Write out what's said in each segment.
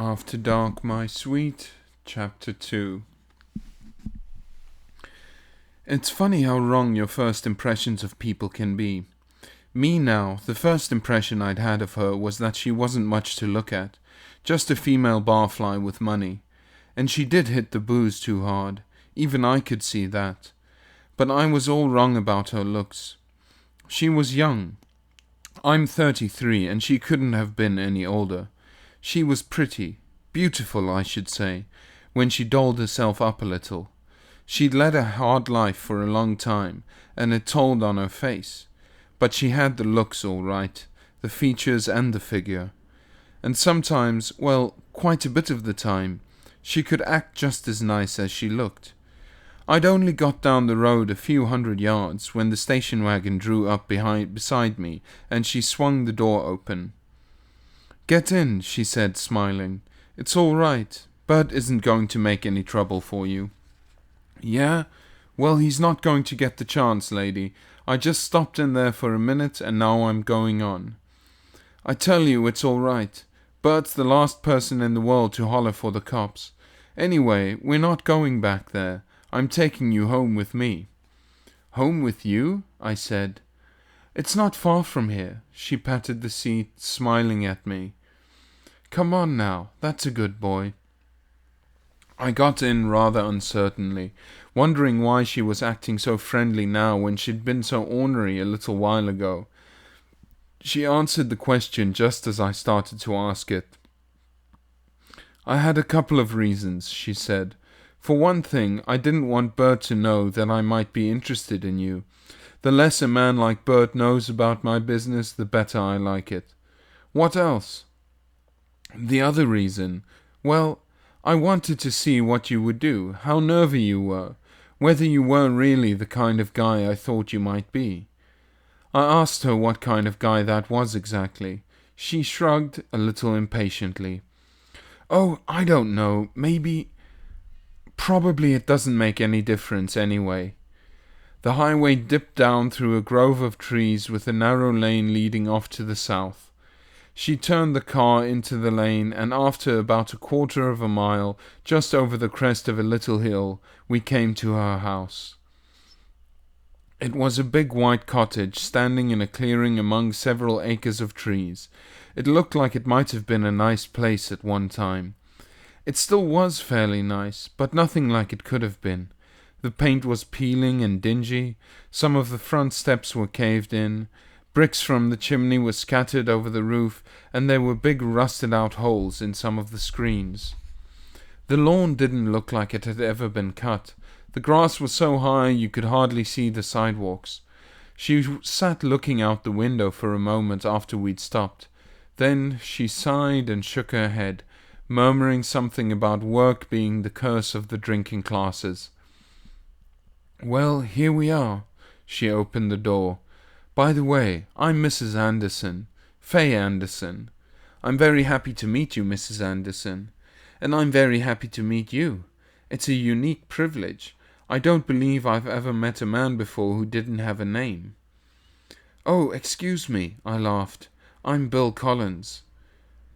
After Dark, My Sweet, Chapter 2. It's funny how wrong your first impressions of people can be. Me now, the first impression I'd had of her was that she wasn't much to look at, just a female barfly with money. And she did hit the booze too hard, even I could see that. But I was all wrong about her looks. She was young. I'm 33 and she couldn't have been any older. She was pretty, beautiful I should say, when she dolled herself up a little. She'd led a hard life for a long time, and it told on her face. But she had the looks all right, the features and the figure. And sometimes, well, quite a bit of the time, she could act just as nice as she looked. I'd only got down the road a few 100 yards when the station wagon drew up beside me, and she swung the door open. "Get in," she said, smiling. "It's all right. Bert isn't going to make any trouble for you." "Yeah? Well, he's not going to get the chance, lady. I just stopped in there for a minute, and now I'm going on." "I tell you, it's all right. Bert's the last person in the world to holler for the cops. Anyway, we're not going back there. I'm taking you home with me." "Home with you?" I said. "It's not far from here." She patted the seat, smiling at me. "Come on now, that's a good boy." I got in rather uncertainly, wondering why she was acting so friendly now when she'd been so ornery a little while ago. She answered the question just as I started to ask it. "I had a couple of reasons," she said. "For one thing, I didn't want Bert to know that I might be interested in you. The less a man like Bert knows about my business, the better I like it." "What else?" "The other reason, well, I wanted to see what you would do, how nervy you were, whether you were really the kind of guy I thought you might be." I asked her what kind of guy that was exactly. She shrugged a little impatiently. "Oh, I don't know, probably it doesn't make any difference anyway." The highway dipped down through a grove of trees with a narrow lane leading off to the south. She turned the car into the lane, and after about a quarter of a mile, just over the crest of a little hill, we came to her house. It was a big white cottage standing in a clearing among several acres of trees. It looked like it might have been a nice place at one time. It still was fairly nice, but nothing like it could have been. The paint was peeling and dingy, some of the front steps were caved in, bricks from the chimney were scattered over the roof, and there were big rusted-out holes in some of the screens. The lawn didn't look like it had ever been cut. The grass was so high you could hardly see the sidewalks. She sat looking out the window for a moment after we'd stopped. Then she sighed and shook her head, murmuring something about work being the curse of the drinking classes. "Well, here we are." She opened the door. "By the way, I'm Mrs. Anderson, Faye Anderson. I'm very happy to meet you, Mrs. Anderson. And I'm very happy to meet you. It's a unique privilege. I don't believe I've ever met a man before who didn't have a name." "Oh, excuse me," I laughed. "I'm Bill Collins."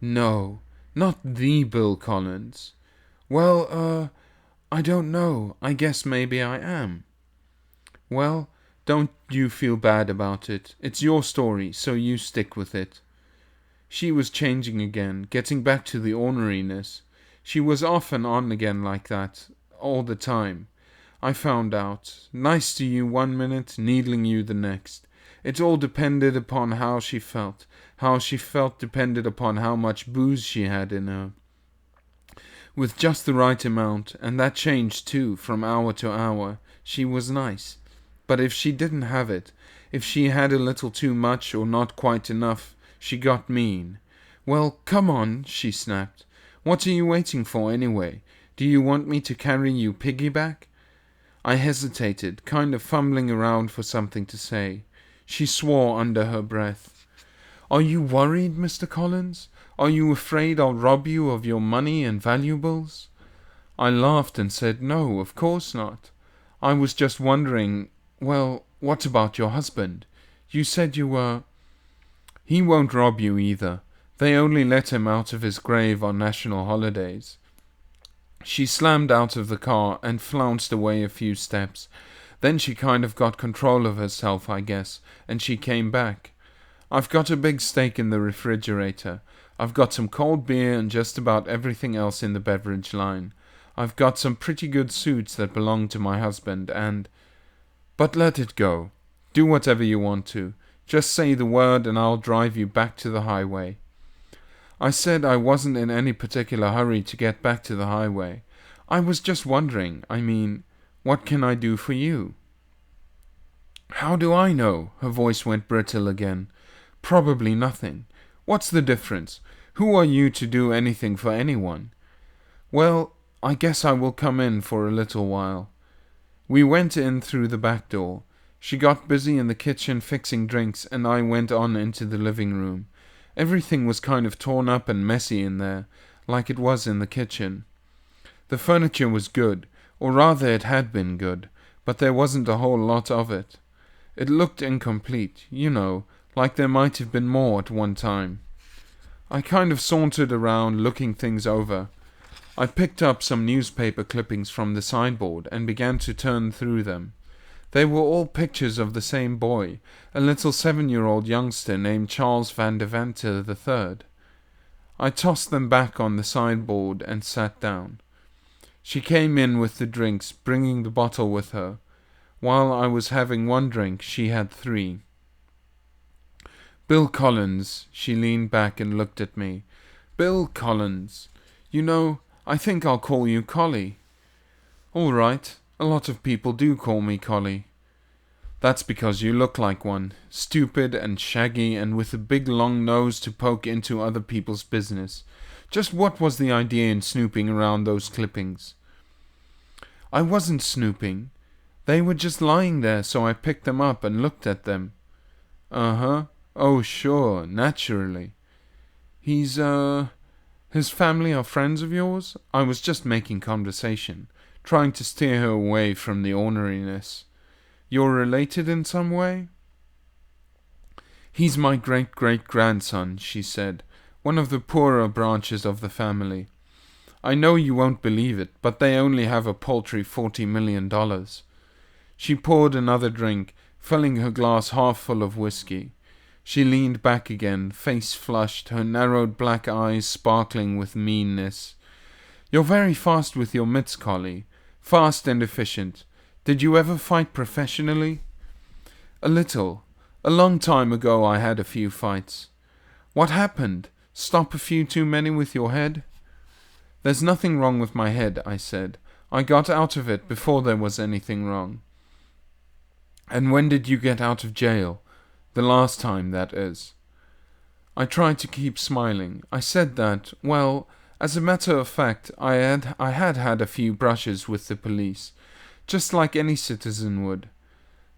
"No, not the Bill Collins." "Well, I don't know. I guess maybe I am." "Well, don't you feel bad about it. It's your story, so you stick with it." She was changing again, getting back to the orneriness. She was off and on again like that, all the time. I found out. Nice to you one minute, needling you the next. It all depended upon how she felt. How she felt depended upon how much booze she had in her. With just the right amount, and that changed too, from hour to hour, she was nice. But if she didn't have it, if she had a little too much or not quite enough, she got mean. "Well, come on," she snapped. "What are you waiting for anyway? Do you want me to carry you piggyback?" I hesitated, kind of fumbling around for something to say. She swore under her breath. "Are you worried, Mr. Collins? Are you afraid I'll rob you of your money and valuables?" I laughed and said, "No, of course not. I was just wondering, well, what about your husband? You said you were—" "He won't rob you either. They only let him out of his grave on national holidays. She slammed out of the car and flounced away a few steps. Then she kind of got control of herself, I guess, and she came back. I've got a big steak in the refrigerator. I've got some cold beer and just about everything else in the beverage line. I've got some pretty good suits that belong to my husband and... But let it go. Do whatever you want to. Just say the word and I'll drive you back to the highway. I said I wasn't in any particular hurry to get back to the highway. I was just wondering, what can I do for you? How do I know? Her voice went brittle again. Probably nothing. What's the difference? Who are you to do anything for anyone? Well, I guess I will come in for a little while. We went in through the back door. She got busy in the kitchen fixing drinks, and I went on into the living room. Everything was kind of torn up and messy in there, like it was in the kitchen. The furniture was good, or rather it had been good, but there wasn't a whole lot of it. It looked incomplete, like there might have been more at one time. I kind of sauntered around looking things over. I picked up some newspaper clippings from the sideboard and began to turn through them. They were all pictures of the same boy, a little 7-year-old youngster named Charles Van Deventer III. I tossed them back on the sideboard and sat down. She came in with the drinks, bringing the bottle with her. While I was having one drink, she had 3. Bill Collins, she leaned back and looked at me. Bill Collins. I think I'll call you Collie. All right. A lot of people do call me Collie. That's because you look like one, stupid and shaggy and with a big long nose to poke into other people's business. Just what was the idea in snooping around those clippings? I wasn't snooping. They were just lying there, so I picked them up and looked at them. Uh-huh. Oh, sure, naturally. His family are friends of yours? I was just making conversation, trying to steer her away from the orneriness. You're related in some way? He's my great-great-grandson, she said, one of the poorer branches of the family. I know you won't believe it, but they only have a paltry $40 million. She poured another drink, filling her glass half full of whiskey. She leaned back again, face flushed, her narrowed black eyes sparkling with meanness. You're very fast with your mitts, Collie. Fast and efficient. Did you ever fight professionally? A little. A long time ago I had a few fights. What happened? Stop a few too many with your head? There's nothing wrong with my head, I said. I got out of it before there was anything wrong. And when did you get out of jail? The last time, that is. I tried to keep smiling. I said that, well, as a matter of fact, I had a few brushes with the police, just like any citizen would.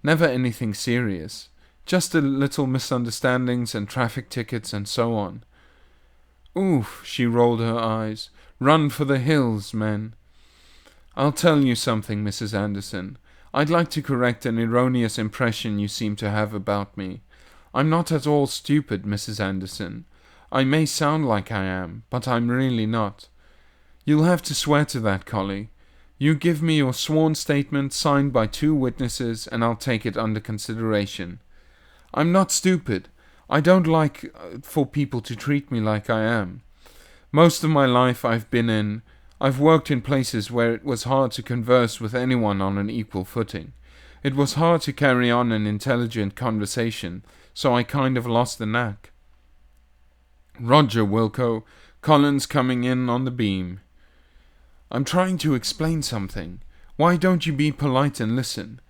Never anything serious, just a little misunderstandings and traffic tickets and so on. Oof, she rolled her eyes. Run for the hills, men. I'll tell you something, Mrs. Anderson. I'd like to correct an erroneous impression you seem to have about me. I'm not at all stupid, Mrs. Anderson. I may sound like I am, but I'm really not. You'll have to swear to that, Collie. You give me your sworn statement signed by 2 witnesses, and I'll take it under consideration. I'm not stupid. I don't like for people to treat me like I am. Most of my life I've worked in places where it was hard to converse with anyone on an equal footing. It was hard to carry on an intelligent conversation, so I kind of lost the knack. Roger, Wilco. Collins coming in on the beam. I'm trying to explain something. Why don't you be polite and listen?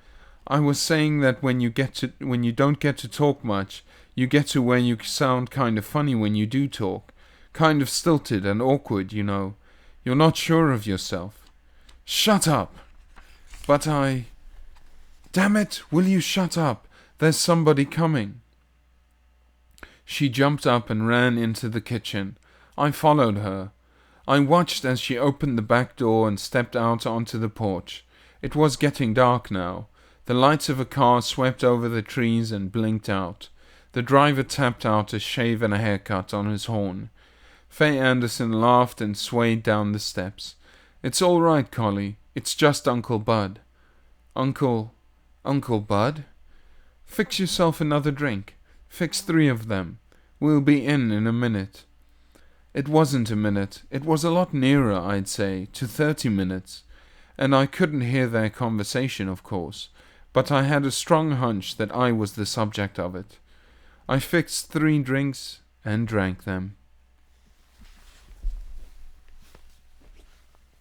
I was saying that when you don't get to talk much, you get to where you sound kind of funny when you do talk. Kind of stilted and awkward, you know. You're not sure of yourself. Shut up! But Damn it, will you shut up? There's somebody coming. She jumped up and ran into the kitchen. I followed her. I watched as she opened the back door and stepped out onto the porch. It was getting dark now. The lights of a car swept over the trees and blinked out. The driver tapped out a shave and a haircut on his horn. Faye Anderson laughed and swayed down the steps. "It's all right, Collie. It's just Uncle Bud." Uncle Bud? Fix yourself another drink. Fix 3 of them. We'll be in a minute." It wasn't a minute. It was a lot nearer, I'd say, to 30 minutes. And I couldn't hear their conversation, of course, but I had a strong hunch that I was the subject of it. I fixed 3 drinks and drank them.